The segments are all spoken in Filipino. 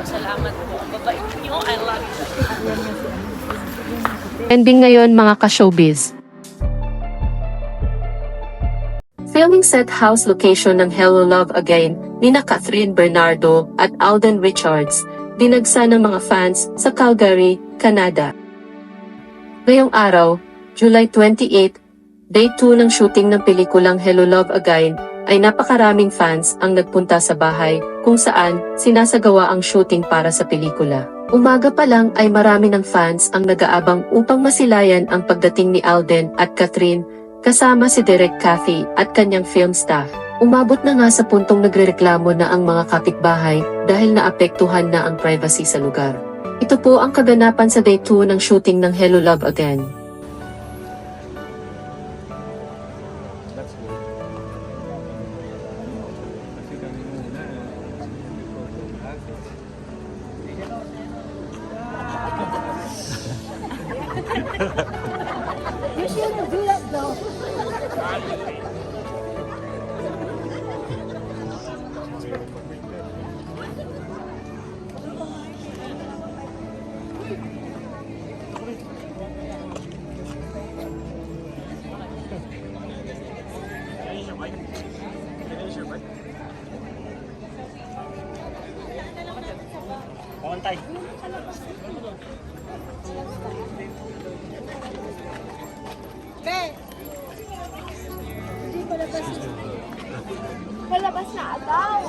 Salamat po. Ang babait niyo. I love you. Ending ngayon mga ka-showbiz. Filming set house location ng Hello Love Again, nina Catherine Bernardo at Alden Richards, dinagsa ng mga fans sa Calgary, Canada. Ngayong araw, July 28, Day 2 ng shooting ng pelikulang Hello Love Again, ay napakaraming fans ang nagpunta sa bahay kung saan sinasagawa ang shooting para sa pelikula. Umaga pa lang ay marami ng fans ang nag-aabang upang masilayan ang pagdating ni Alden at Catherine, kasama si Derek Cathy at kanyang film staff. Umabot na nga sa puntong nagrereklamo na ang mga kapitbahay dahil naapektuhan na ang privacy sa lugar. Ito po ang kaganapan sa Day 2 ng shooting ng Hello Love Again. You shouldn't do that though. Pawantay. Be! Hindi palabas. Palabas na agaw.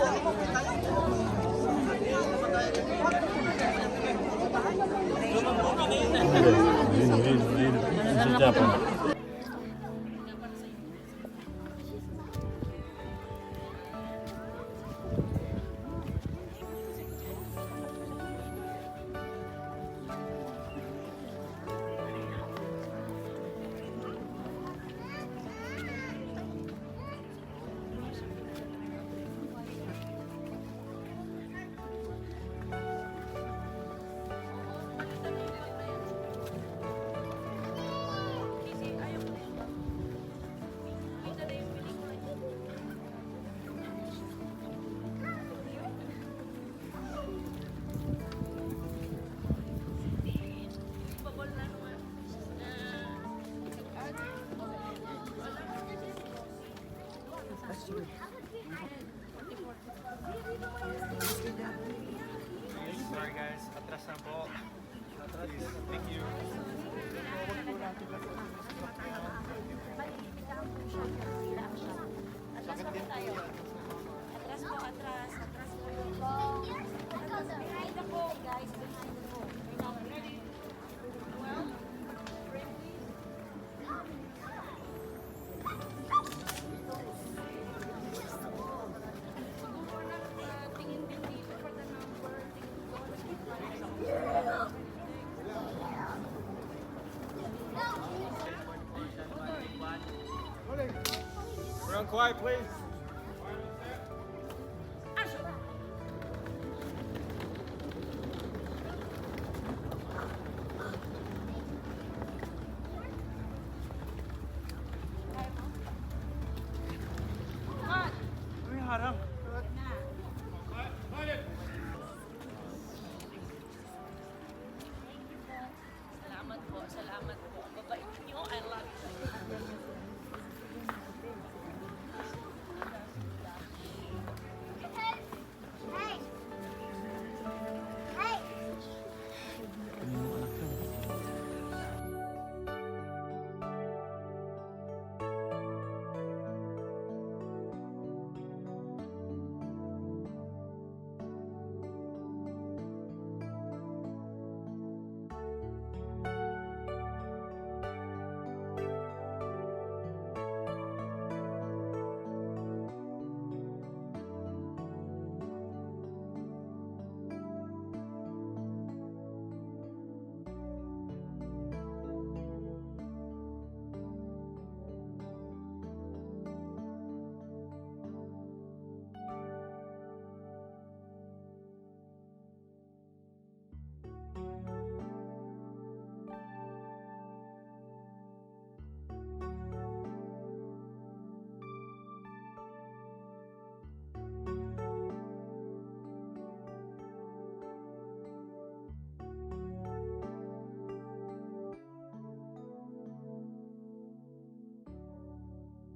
Sorry guys, atras na po. Thank you. Atras po, atras. Atras po. Behind the pole, guys. Behind the pole. Ready? Well, friendly. Tingin din dito for the number. Run quiet, please. Uy, harang. Salamat po. Salamat po. Ang babait niyo. I love you.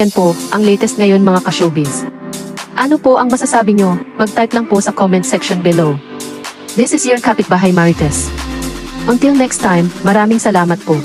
natin po ang latest ngayon mga ka-showbiz. Ano po ang masasabi nyo? Mag-type lang po sa comment section below. This is your Kapitbahay Marites. Until next time, maraming salamat po.